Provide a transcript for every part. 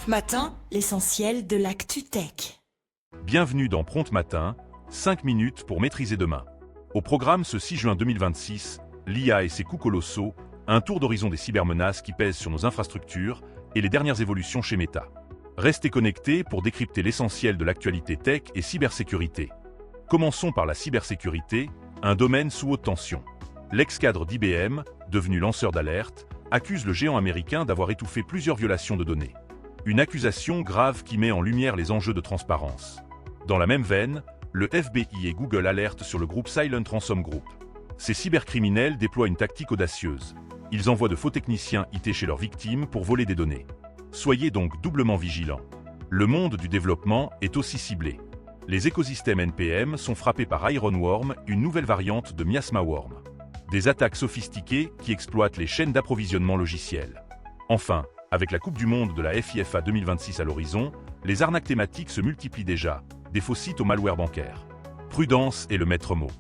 Prompt Matin, l'essentiel de l'actu tech. Bienvenue dans Prompt Matin, 5 minutes pour maîtriser demain. Au programme ce 6 juin 2026, l'IA et ses coûts colossaux, un tour d'horizon des cybermenaces qui pèsent sur nos infrastructures et les dernières évolutions chez Meta. Restez connectés pour décrypter l'essentiel de l'actualité tech et cybersécurité. Commençons par la cybersécurité, un domaine sous haute tension. L'ex-cadre d'IBM, devenu lanceur d'alerte, accuse le géant américain d'avoir étouffé plusieurs violations de données. Une accusation grave qui met en lumière les enjeux de transparence. Dans la même veine, le FBI et Google alertent sur le groupe Silent Ransom Group. Ces cybercriminels déploient une tactique audacieuse. Ils envoient de faux techniciens IT chez leurs victimes pour voler des données. Soyez donc doublement vigilants. Le monde du développement est aussi ciblé. Les écosystèmes NPM sont frappés par Ironworm, une nouvelle variante de Miasma Worm. Des attaques sophistiquées qui exploitent les chaînes d'approvisionnement logiciel. Enfin, avec la Coupe du Monde de la FIFA 2026 à l'horizon, les arnaques thématiques se multiplient déjà, des faux sites au malware bancaire. Prudence est le maître mot.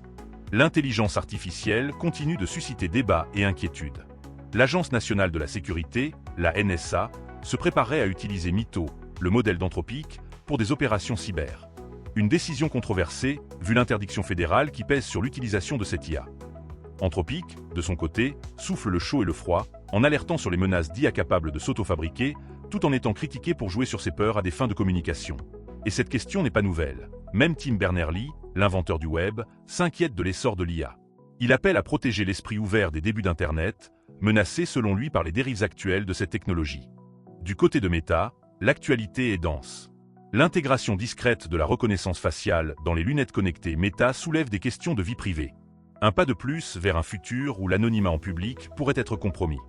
L'intelligence artificielle continue de susciter débats et inquiétudes. L'Agence nationale de la sécurité, la NSA, se préparait à utiliser Mytho, le modèle d'Anthropic, pour des opérations cyber. Une décision controversée, vu l'interdiction fédérale qui pèse sur l'utilisation de cette IA. Anthropic, de son côté, souffle le chaud et le froid, en alertant sur les menaces d'IA capables de s'auto-fabriquer, tout en étant critiqué pour jouer sur ses peurs à des fins de communication. Et cette question n'est pas nouvelle. Même Tim Berners-Lee, l'inventeur du web, s'inquiète de l'essor de l'IA. Il appelle à protéger l'esprit ouvert des débuts d'Internet, menacé selon lui par les dérives actuelles de cette technologie. Du côté de Meta, l'actualité est dense. L'intégration discrète de la reconnaissance faciale dans les lunettes connectées Meta soulève des questions de vie privée. Un pas de plus vers un futur où l'anonymat en public pourrait être compromis.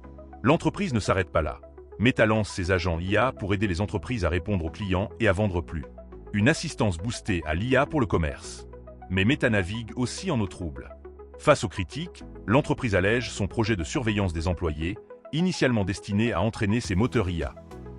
L'entreprise ne s'arrête pas là. Meta lance ses agents IA pour aider les entreprises à répondre aux clients et à vendre plus. Une assistance boostée à l'IA pour le commerce. Mais Meta navigue aussi en eau trouble. Face aux critiques, l'entreprise allège son projet de surveillance des employés, initialement destiné à entraîner ses moteurs IA.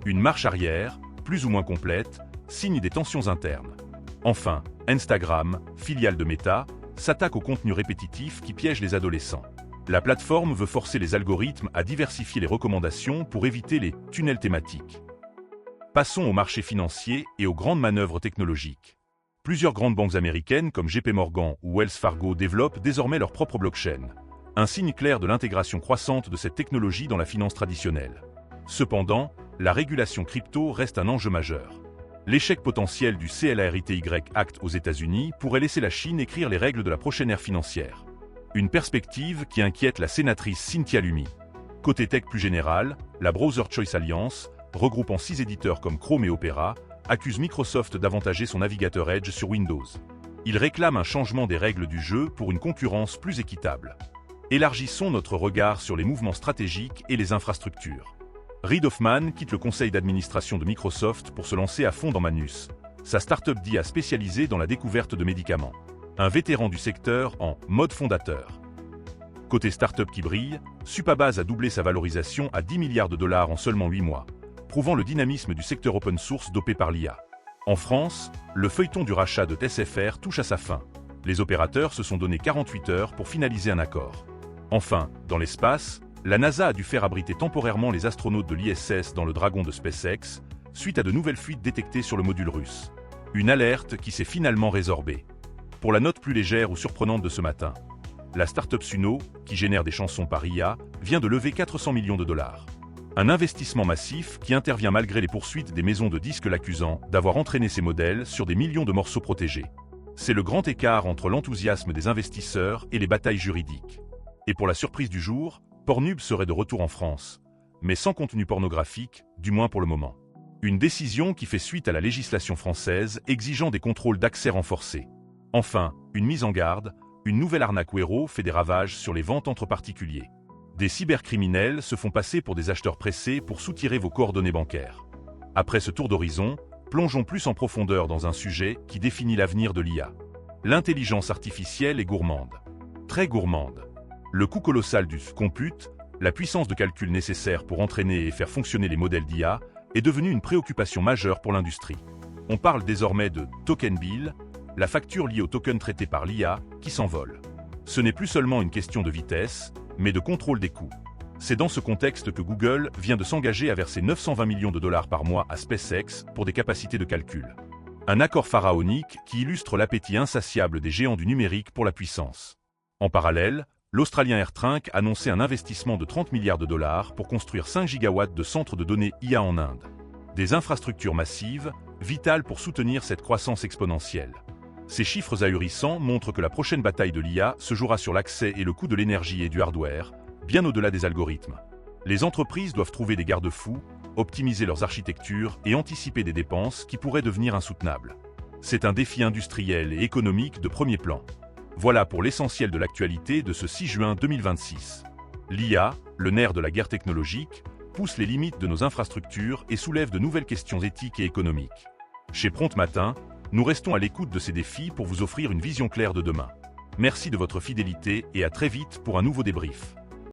Une marche arrière, plus ou moins complète, signe des tensions internes. Enfin, Instagram, filiale de Meta, s'attaque au contenu répétitif qui piège les adolescents. La plateforme veut forcer les algorithmes à diversifier les recommandations pour éviter les tunnels thématiques. Passons au marché financier et aux grandes manœuvres technologiques. Plusieurs grandes banques américaines comme JP Morgan ou Wells Fargo développent désormais leur propre blockchain. Un signe clair de l'intégration croissante de cette technologie dans la finance traditionnelle. Cependant, la régulation crypto reste un enjeu majeur. L'échec potentiel du CLARITY Act aux États-Unis pourrait laisser la Chine écrire les règles de la prochaine ère financière. Une perspective qui inquiète la sénatrice Cynthia Lummis. Côté tech plus général, la Browser Choice Alliance, regroupant 6 éditeurs comme Chrome et Opera, accuse Microsoft d'avantager son navigateur Edge sur Windows. Il réclame un changement des règles du jeu pour une concurrence plus équitable. Élargissons notre regard sur les mouvements stratégiques et les infrastructures. Reid Hoffman quitte le conseil d'administration de Microsoft pour se lancer à fond dans Manus, sa start-up d'IA spécialisée dans la découverte de médicaments. Un vétéran du secteur en mode fondateur. Côté start-up qui brille, Supabase a doublé sa valorisation à 10 milliards de dollars en seulement 8 mois, prouvant le dynamisme du secteur open source dopé par l'IA. En France, le feuilleton du rachat de SFR touche à sa fin. Les opérateurs se sont donné 48 heures pour finaliser un accord. Enfin, dans l'espace, la NASA a dû faire abriter temporairement les astronautes de l'ISS dans le Dragon de SpaceX, suite à de nouvelles fuites détectées sur le module russe. Une alerte qui s'est finalement résorbée. Pour la note plus légère ou surprenante de ce matin, la start-up Suno, qui génère des chansons par IA, vient de lever 400 millions de dollars. Un investissement massif qui intervient malgré les poursuites des maisons de disques l'accusant d'avoir entraîné ses modèles sur des millions de morceaux protégés. C'est le grand écart entre l'enthousiasme des investisseurs et les batailles juridiques. Et pour la surprise du jour, Pornhub serait de retour en France, mais sans contenu pornographique, du moins pour le moment. Une décision qui fait suite à la législation française exigeant des contrôles d'accès renforcés. Enfin, une mise en garde, une nouvelle arnaque Wero fait des ravages sur les ventes entre particuliers. Des cybercriminels se font passer pour des acheteurs pressés pour soutirer vos coordonnées bancaires. Après ce tour d'horizon, plongeons plus en profondeur dans un sujet qui définit l'avenir de l'IA. L'intelligence artificielle est gourmande. Très gourmande. Le coût colossal du compute, la puissance de calcul nécessaire pour entraîner et faire fonctionner les modèles d'IA, est devenue une préoccupation majeure pour l'industrie. On parle désormais de token bill, la facture liée au token traité par l'IA qui s'envole. Ce n'est plus seulement une question de vitesse, mais de contrôle des coûts. C'est dans ce contexte que Google vient de s'engager à verser 920 millions de dollars par mois à SpaceX pour des capacités de calcul. Un accord pharaonique qui illustre l'appétit insatiable des géants du numérique pour la puissance. En parallèle, l'Australien AirTrunk annonçait un investissement de 30 milliards de dollars pour construire 5 gigawatts de centres de données IA en Inde. Des infrastructures massives, vitales pour soutenir cette croissance exponentielle. Ces chiffres ahurissants montrent que la prochaine bataille de l'IA se jouera sur l'accès et le coût de l'énergie et du hardware, bien au-delà des algorithmes. Les entreprises doivent trouver des garde-fous, optimiser leurs architectures et anticiper des dépenses qui pourraient devenir insoutenables. C'est un défi industriel et économique de premier plan. Voilà pour l'essentiel de l'actualité de ce 6 juin 2026. L'IA, le nerf de la guerre technologique, pousse les limites de nos infrastructures et soulève de nouvelles questions éthiques et économiques. Chez Prompt Matin, nous restons à l'écoute de ces défis pour vous offrir une vision claire de demain. Merci de votre fidélité et à très vite pour un nouveau débrief.